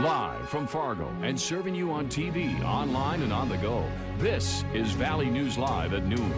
Live from Fargo and serving you on TV, online, and on the go, this is Valley News Live at noon.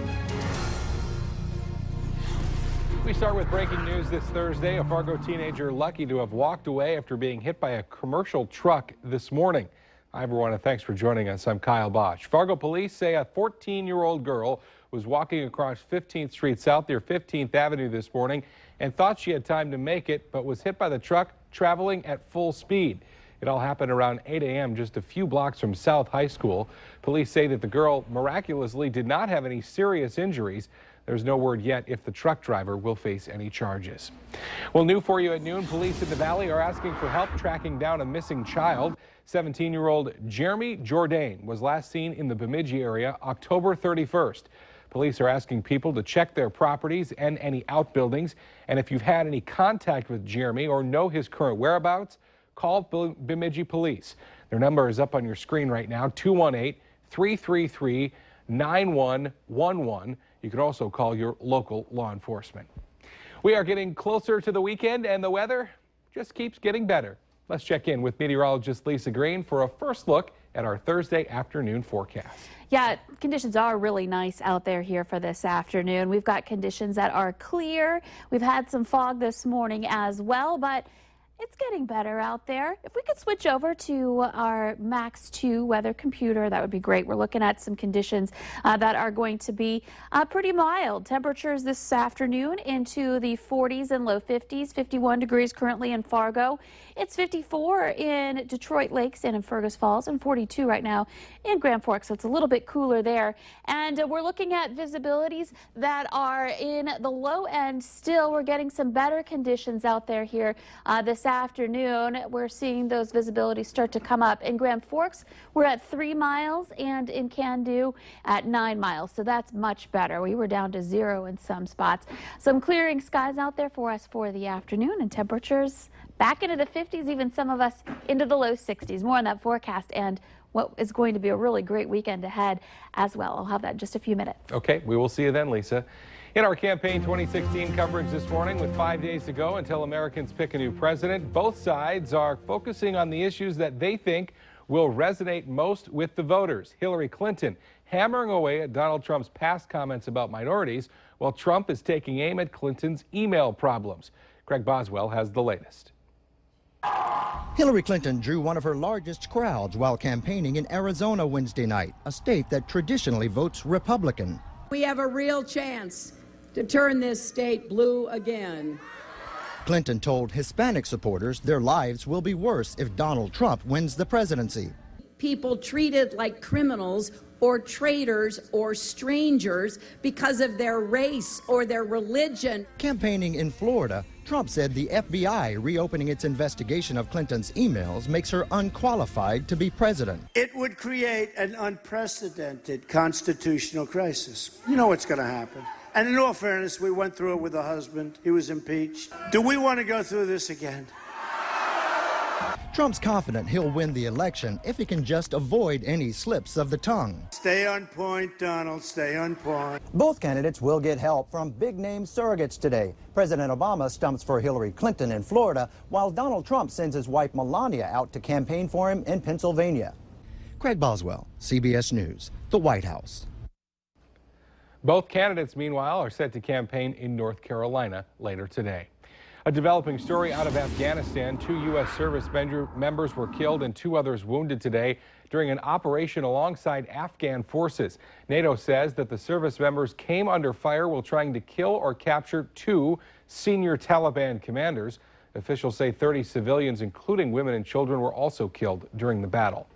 We start with breaking news this Thursday. A Fargo teenager lucky to have walked away after being hit by a commercial truck this morning. Hi, everyone, and thanks for joining us. I'm Kyle Bosch. Fargo police say a 14-year-old girl was walking across 15th Street South near 15th Avenue this morning and thought she had time to make it, but was hit by the truck traveling at full speed. It all happened around 8 a.m. just a few blocks from South High School. Police say that the girl miraculously did not have any serious injuries. There's no word yet if the truck driver will face any charges. Well, new for you at noon, police in the Valley are asking for help tracking down a missing child. 17-year-old Jeremy Jourdain was last seen in the Bemidji area October 31st. Police are asking people to check their properties and any outbuildings. And if you've had any contact with Jeremy or know his current whereabouts, call Bemidji Police. Their number is up on your screen right now, 218-333-9111. You can also call your local law enforcement. We are getting closer to the weekend and the weather just keeps getting better. Let's check in with meteorologist Lisa Green for a first look at our Thursday afternoon forecast. Yeah, conditions are really nice out there here for this afternoon. We've got conditions that are clear. We've had some fog this morning as well, but it's getting better out there. If we could switch over to our Max 2 weather computer, that would be great. We're looking at some conditions that are going to be pretty mild. Temperatures this afternoon into the 40s and low 50s, 51 degrees currently in Fargo. It's 54 in Detroit Lakes and in Fergus Falls, and 42 right now in Grand Forks, so it's a little bit cooler there. And we're looking at visibilities that are in the low end still. We're getting some better conditions out there here this afternoon. We're seeing those visibilities start to come up. In Grand Forks, we're at 3 miles, and in Cando at 9 miles, so that's much better. We were down to 0 in some spots. Some clearing skies out there for us for the afternoon, and temperatures back into the 50s, even some of us into the low 60s. More on that forecast and what is going to be a really great weekend ahead as well. I'll have that in just a few minutes. Okay, we will see you then, Lisa. In our Campaign 2016 coverage this morning, with 5 days to go until Americans pick a new president, both sides are focusing on the issues that they think will resonate most with the voters. Hillary Clinton hammering away at Donald Trump's past comments about minorities, while Trump is taking aim at Clinton's email problems. Craig Boswell has the latest. Hillary Clinton drew one of her largest crowds while campaigning in Arizona Wednesday night, a state that traditionally votes Republican. We have a real chance to turn this state blue again. Clinton told Hispanic supporters their lives will be worse if Donald Trump wins the presidency. People treated like criminals or traitors or strangers because of their race or their religion. Campaigning in Florida, Trump said the FBI reopening its investigation of Clinton's emails makes her unqualified to be president. It would create an unprecedented constitutional crisis. You know what's going to happen. And in all fairness, we went through it with the husband. He was impeached. Do we want to go through this again? Trump's confident he'll win the election if he can just avoid any slips of the tongue. Stay on point, Donald. Stay on point. Both candidates will get help from big-name surrogates today. President Obama stumps for Hillary Clinton in Florida, while Donald Trump sends his wife Melania out to campaign for him in Pennsylvania. Craig Boswell, CBS News, the White House. Both candidates, meanwhile, are set to campaign in North Carolina later today. A developing story out of Afghanistan. 2 U.S. service members were killed and 2 others wounded today during an operation alongside Afghan forces. NATO says that the service members came under fire while trying to kill or capture 2 senior Taliban commanders. Officials say 30 civilians, including women and children, were also killed during the battle.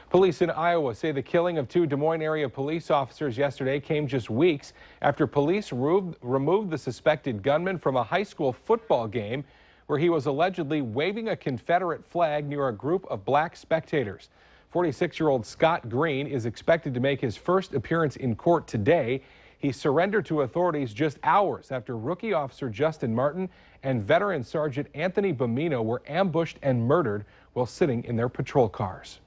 Police in Iowa say the killing of 2 Des Moines area police officers yesterday came just weeks after police removed the suspected gunman from a high school football game where he was allegedly waving a Confederate flag near a group of black spectators. 46-year-old Scott Green is expected to make his first appearance in court today. He surrendered to authorities just hours after rookie officer Justin Martin and veteran Sergeant Anthony Bamino were ambushed and murdered while sitting in their patrol cars.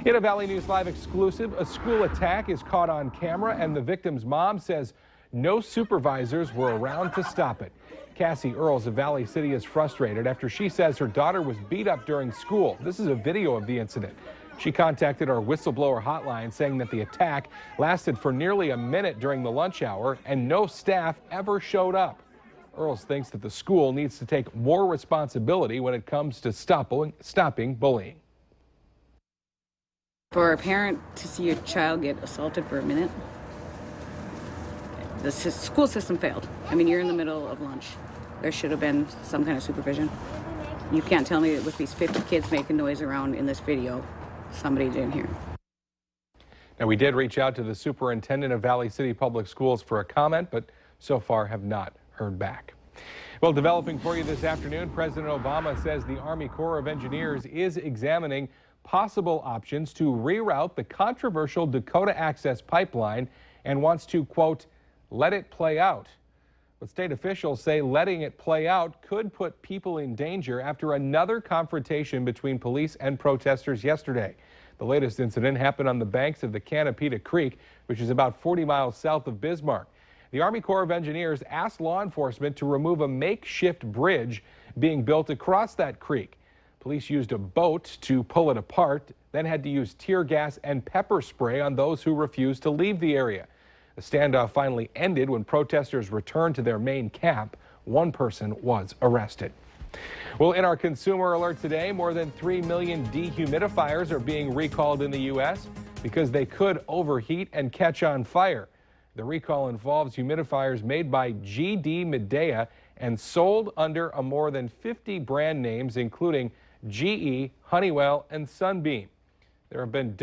In a Valley News Live exclusive, a school attack is caught on camera, and the victim's mom says no supervisors were around to stop it. Cassie Earls of Valley City is frustrated after she says her daughter was beat up during school. This is a video of the incident. She contacted our whistleblower hotline saying that the attack lasted for nearly a minute during the lunch hour and no staff ever showed up. Earls thinks that the school needs to take more responsibility when it comes to stopping bullying. For a parent to see a child get assaulted for a minute, the school system failed. I mean, you're in the middle of lunch. There should have been some kind of supervision. You can't tell me that with these 50 kids making noise around in this video, somebody didn't hear. Now, we did reach out to the superintendent of Valley City Public Schools for a comment, but so far have not heard back. Well, developing for you this afternoon, President Obama says the Army Corps of Engineers is examining possible options to reroute the controversial Dakota Access Pipeline and wants to, quote, let it play out. But state officials say letting it play out could put people in danger after another confrontation between police and protesters yesterday. The latest incident happened on the banks of the Canapita Creek, which is about 40 miles south of Bismarck. The Army Corps of Engineers asked law enforcement to remove a makeshift bridge being built across that creek. Police used a boat to pull it apart, then had to use tear gas and pepper spray on those who refused to leave the area. The standoff finally ended when protesters returned to their main camp. One person was arrested. Well, in our consumer alert today, more than 3 million dehumidifiers are being recalled in the U.S. because they could overheat and catch on fire. The recall involves humidifiers made by GD Midea and sold under a more than 50 brand names, including GE, Honeywell, and Sunbeam. There have been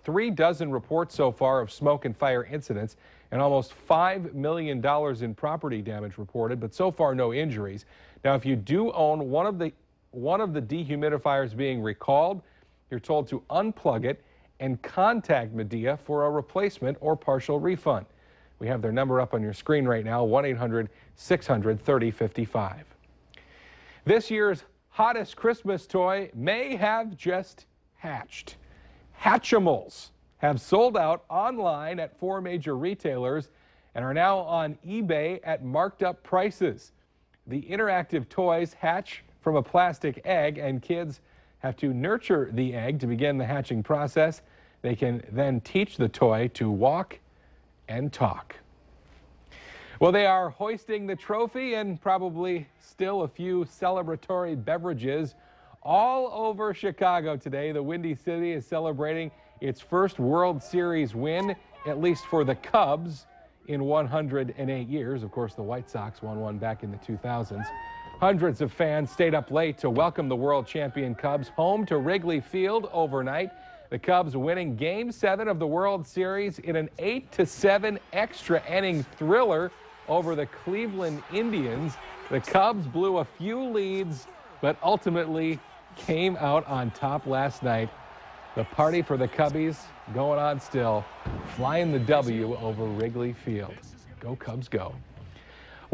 3 dozen reports so far of smoke and fire incidents and almost $5 million in property damage reported, but so far no injuries. Now, if you do own one of the dehumidifiers being recalled, you're told to unplug it and contact Midea for a replacement or partial refund. We have their number up on your screen right now, 1-800-600-3055. This year's hottest Christmas toy may have just hatched. Hatchimals have sold out online at 4 major retailers and are now on eBay at marked up prices. The interactive toys hatch from a plastic egg, and kids have to nurture the egg to begin the hatching process. They can then teach the toy to walk and talk. Well, they are hoisting the trophy and probably still a few celebratory beverages all over Chicago today. The Windy City is celebrating its first World Series win, at least for the Cubs, in 108 years. Of course, the White Sox won one back in the 2000s. Hundreds of fans stayed up late to welcome the world champion Cubs home to Wrigley Field overnight. The Cubs winning Game 7 of the World Series in an 8-7 extra inning thriller over the Cleveland Indians. The Cubs blew a few leads, but ultimately came out on top last night. The party for the Cubbies going on still, flying the W over Wrigley Field. Go Cubs, go.